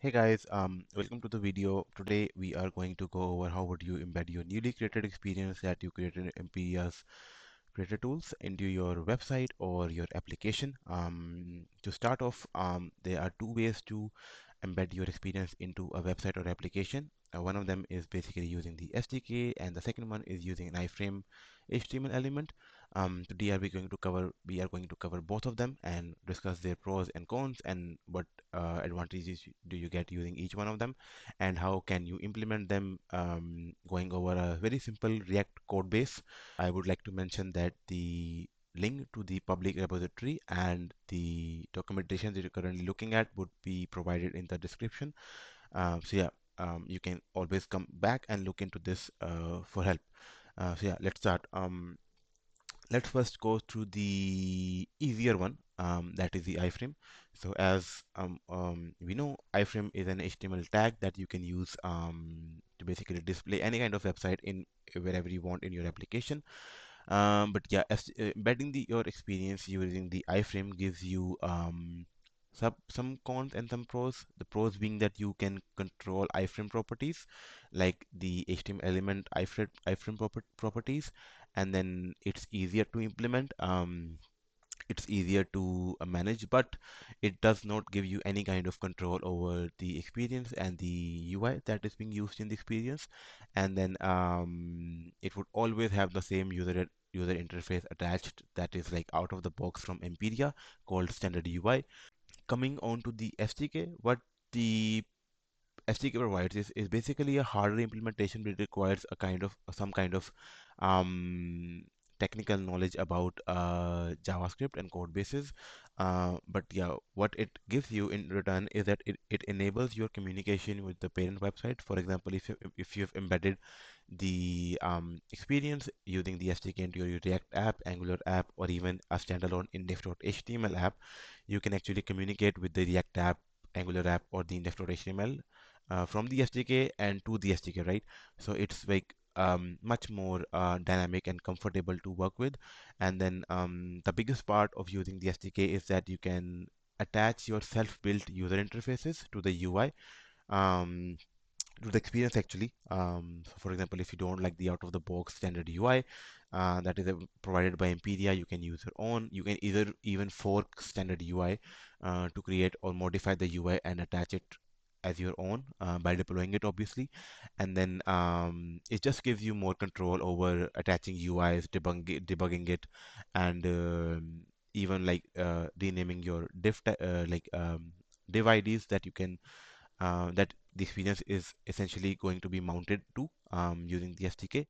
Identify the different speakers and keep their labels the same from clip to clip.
Speaker 1: Hey guys, welcome to the video. Today we are going to go over how would you embed your newly created experience that you created in Empiria's creator tools into your website or your application. To start off, there are two ways to embed your experience into a website or application. One of them is basically using the SDK, and the second one is using an iFrame HTML element. Today we are going to cover both of them and discuss their pros and cons and what advantages do you get using each one of them, and how can you implement them, going over a very simple React code base. I would like to mention that the link to the public repository and the documentation that you're currently looking at would be provided in the description. You can always come back and look into this for help. Let's start. Let's first go through the easier one, that is the iframe. So as we know, iframe is an HTML tag that you can use to basically display any kind of website in wherever you want in your application. Embedding your experience using the iframe gives you some cons and some pros. The pros being that you can control iframe properties like the HTML element iframe properties, and then it's easier to implement. It's easier to manage, but it does not give you any kind of control over the experience and the UI that is being used in the experience. And then it would always have the same user interface attached that is like out of the box from Empiria, called standard UI. Coming on to the SDK, what the SDK provides is basically a harder implementation, but it requires a kind of some kind of technical knowledge about JavaScript and code bases. But yeah, what it gives you in return is that it enables your communication with the parent website. For example, if you've embedded the experience using the SDK into your React app, Angular app, or even a standalone index.html app, you can actually communicate with the React app, Angular app, or the index.html from the SDK and to the SDK, right? So it's like much more dynamic and comfortable to work with. And then the biggest part of using the SDK is that you can attach your self-built user interfaces to the UI. Um, to the experience actually. So for example, if you don't like the out of the box standard UI that is provided by Empiria, you can use your own. You can either even fork standard UI to create or modify the UI and attach it as your own by deploying it, obviously. And then it just gives you more control over attaching UIs, debugging it, and even like renaming your div IDs that you can that the experience is essentially going to be mounted to using the SDK.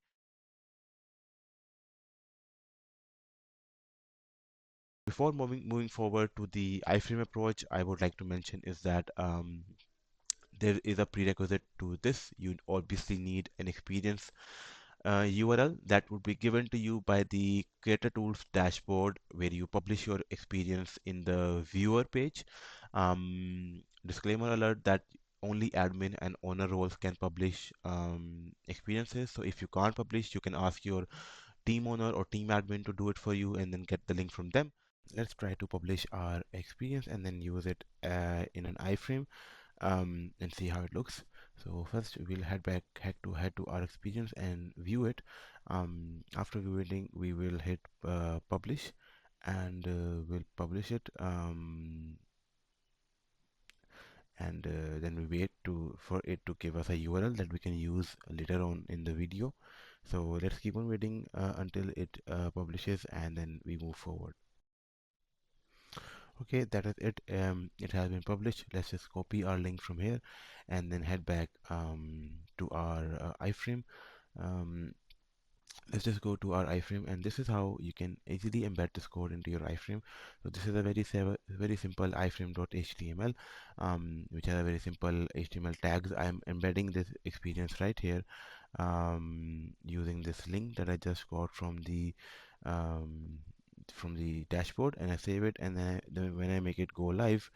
Speaker 1: Before moving forward to the iframe approach, I would like to mention is that there is a prerequisite to this. You obviously need an experience URL that would be given to you by the Creator Tools dashboard, where you publish your experience in the viewer page. Disclaimer alert that only admin and owner roles can publish experiences. So if you can't publish, you can ask your team owner or team admin to do it for you and then get the link from them. Let's try to publish our experience and then use it in an iframe and see how it looks. So first we'll head to our experience and view it. After viewing, we will hit publish, and we'll publish it, and then we wait for it to give us a URL that we can use later on in the video. So let's keep on waiting until it publishes, and then we move forward. Okay, that is it. It has been published. Let's just copy our link from here and then head back to our iframe. Um, let's just go to our iframe, and this is how you can easily embed this code into your iframe. So this is a very simple iframe.html, which has a very simple HTML tags. I'm embedding this experience right here using this link that I just got um, from the dashboard, and I save it, and then when I make it go live,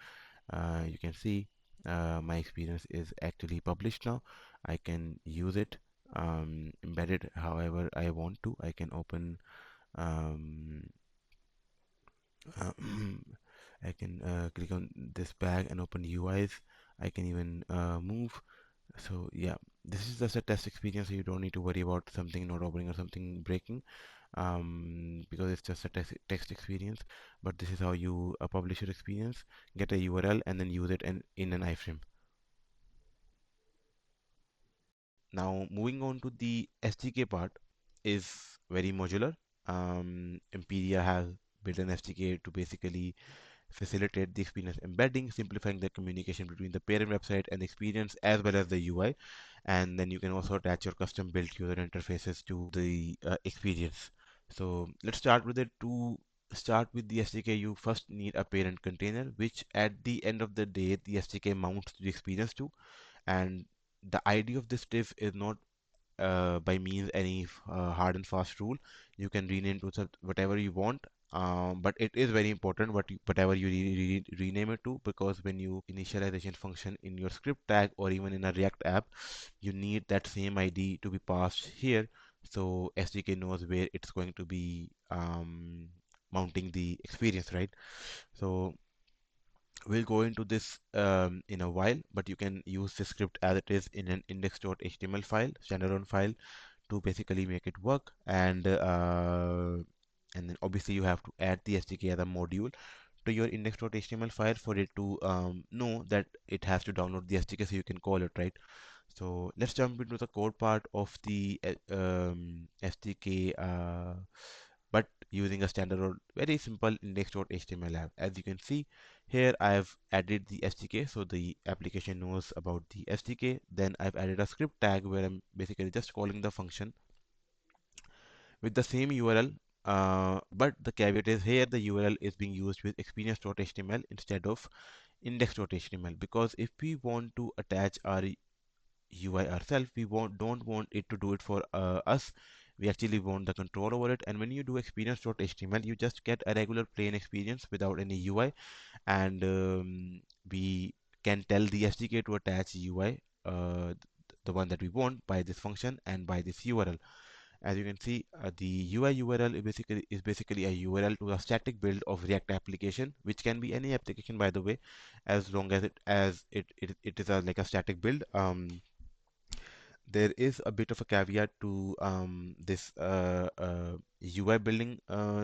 Speaker 1: you can see my experience is actually published now. I can use it, embed it however I want to. I can open um, uh, I can click on this bag and open UIs I can even move. So yeah, this is just a test experience, so you don't need to worry about something not opening or something breaking, because it's just a text experience. But this is how you publish your experience, get a URL, and then use it in an iframe. Now, moving on to the SDK part is very modular. Empedia has built an SDK to basically facilitate the experience embedding, simplifying the communication between the parent website and the experience as well as the UI. And then you can also attach your custom built user interfaces to the experience. So let's start with it. To start with the SDK, you first need a parent container, which at the end of the day, the SDK mounts the experience to. And the idea of this diff is not by means any hard and fast rule. You can rename to whatever you want, but it is very important whatever you rename it to, because when you initialization function in your script tag or even in a React app, you need that same ID to be passed here, so SDK knows where it's going to be mounting the experience, right? So we'll go into this in a while, but you can use the script as it is in an index.html file, standalone file, to basically make it work. And then obviously you have to add the SDK as a module to your index.html file for it to know that it has to download the SDK, so you can call it, right? So let's jump into the code part of the SDK, but using a standard very simple index.html app. As you can see here, I've added the SDK, so the application knows about the SDK. Then I've added a script tag where I'm basically just calling the function with the same URL. But the caveat is here the URL is being used with experience.html instead of index.html, because if we want to attach our UI ourselves, we don't want it to do it for us. We actually want the control over it. And when you do experience.html, you just get a regular plain experience without any UI, and we can tell the SDK to attach UI, the one that we want, by this function and by this URL. As you can see, the UI URL is basically a URL to a static build of React application, which can be any application, by the way, as long as it is a like a static build. There is a bit of a caveat to this UI building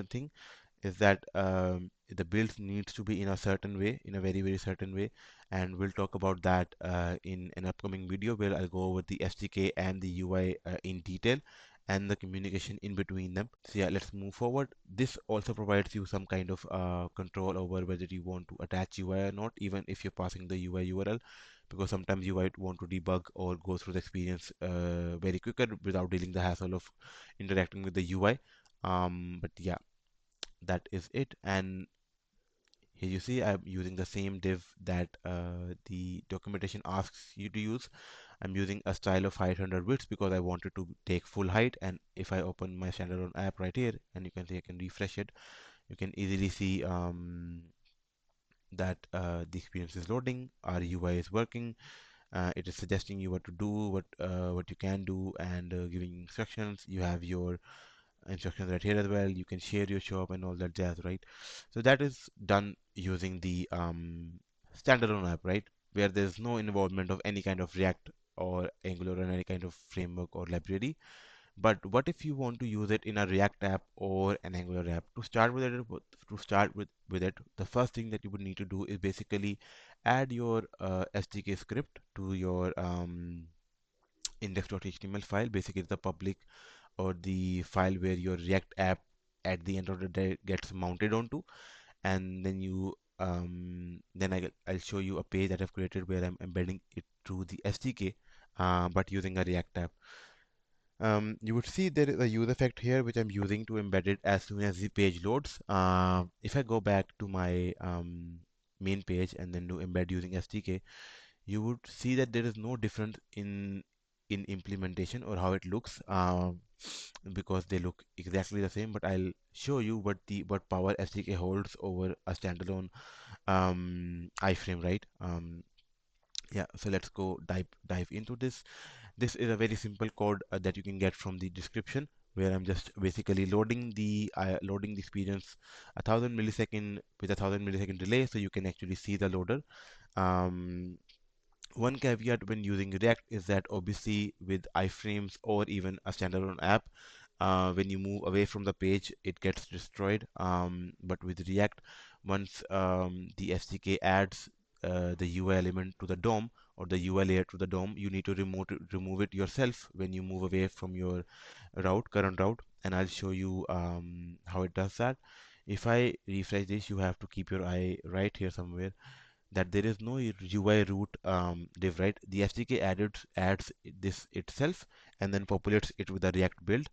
Speaker 1: thing, is that the build needs to be in a certain way, in a very, very certain way. And we'll talk about that in an upcoming video where I'll go over the SDK and the UI in detail and the communication in between them. So yeah, let's move forward. This also provides you some kind of control over whether you want to attach UI or not, even if you're passing the UI URL, because sometimes you might want to debug or go through the experience very quicker without dealing the hassle of interacting with the UI. But yeah, that is it. And here you see I'm using the same div that the documentation asks you to use. I'm using a style of height 100 bits because I wanted to take full height. And if I open my standalone app right here, and you can see I can refresh it, you can easily see that the experience is loading, our UI is working. It is suggesting you what to do, what you can do, and giving instructions. You have your instructions right here as well. You can share your shop and all that jazz, right? So that is done using the standalone app, right? Where there's no involvement of any kind of React or Angular or any kind of framework or library. But what if you want to use it in a React app or an Angular app? To start with it, the first thing that you would need to do is basically add your SDK script to your index.html file, basically the public or the file where your React app at the end of the day gets mounted onto. And then I'll show you a page that I've created where I'm embedding it through the SDK, but using a React app. You would see there is a use effect here which I'm using to embed it as soon as the page loads. If I go back to my main page and then do embed using SDK, you would see that there is no difference in implementation or how it looks, because they look exactly the same. But I'll show you what power SDK holds over a standalone iframe, right? Yeah, so let's go dive into this. This is a very simple code that you can get from the description, where I'm just basically loading the experience 1,000 millisecond with 1,000 millisecond delay, so you can actually see the loader. Um, One caveat when using React is that obviously with iframes or even a standalone app, when you move away from the page, it gets destroyed. But with React, once the SDK adds the UI element to the DOM or the UI layer to the DOM, you need to remove it yourself when you move away from your current route, and I'll show you how it does that. If I refresh this, you have to keep your eye right here somewhere that there is no UI root div, right? The SDK adds this itself and then populates it with a React build,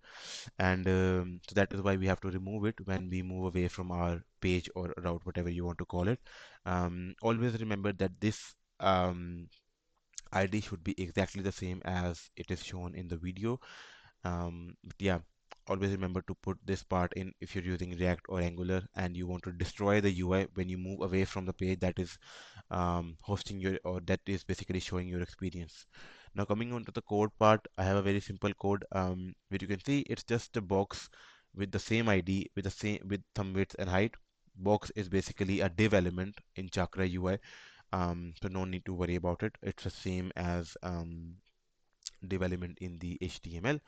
Speaker 1: and so that is why we have to remove it when we move away from our page or route, whatever you want to call it. Always remember that this ID should be exactly the same as it is shown in the video. But yeah, always remember to put this part in if you're using React or Angular and you want to destroy the UI when you move away from the page that is hosting your, or that is basically showing your experience. Now coming on to the code part, I have a very simple code where you can see it's just a box with the same ID with some width and height. Box is basically a div element in Chakra UI, so no need to worry about it. It's the same as div element in the HTML.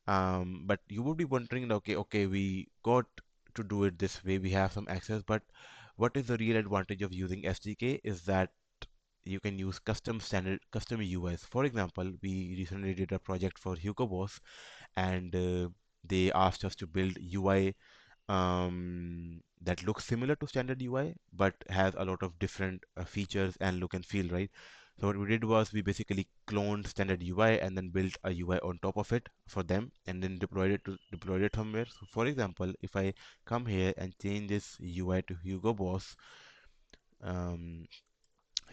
Speaker 1: But you would be wondering, okay, we got to do it this way. We have some access, but what is the real advantage of using SDK is that you can use custom UIs. For example, we recently did a project for Hugo Boss, and they asked us to build UI that looks similar to standard UI but has a lot of different features and look and feel, right? So what we did was we basically cloned standard UI and then built a UI on top of it for them and then deployed it somewhere. So for example, if I come here and change this UI to um,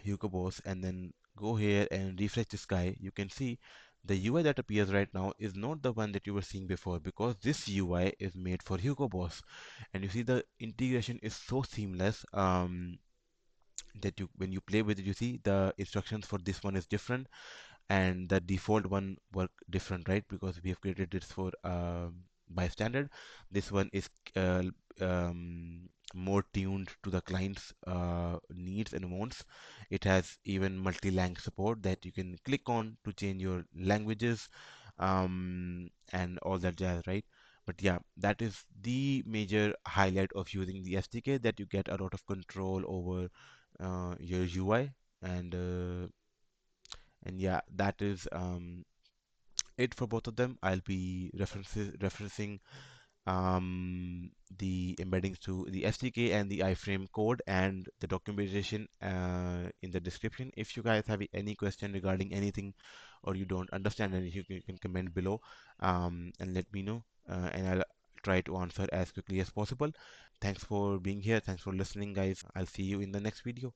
Speaker 1: Hugo Boss and then go here and refresh this guy, you can see the UI that appears right now is not the one that you were seeing before because this UI is made for Hugo Boss. And you see the integration is so seamless that you when you play with it, you see the instructions for this one is different and the default one work different, right? Because we have created this for by standard. This one is uh, more tuned to the client's needs and wants. It has even multi-lang support that you can click on to change your languages and all that jazz, right? But yeah, that is the major highlight of using the SDK, that you get a lot of control over your UI, and and yeah, that is it for both of them. I'll be referencing the embeddings to the SDK and the iframe code and the documentation in the description. If you guys have any question regarding anything or you don't understand anything, you can comment below and let me know, and I'll try to answer as quickly as possible. Thanks for being here. Thanks for listening, guys. I'll see you in the next video.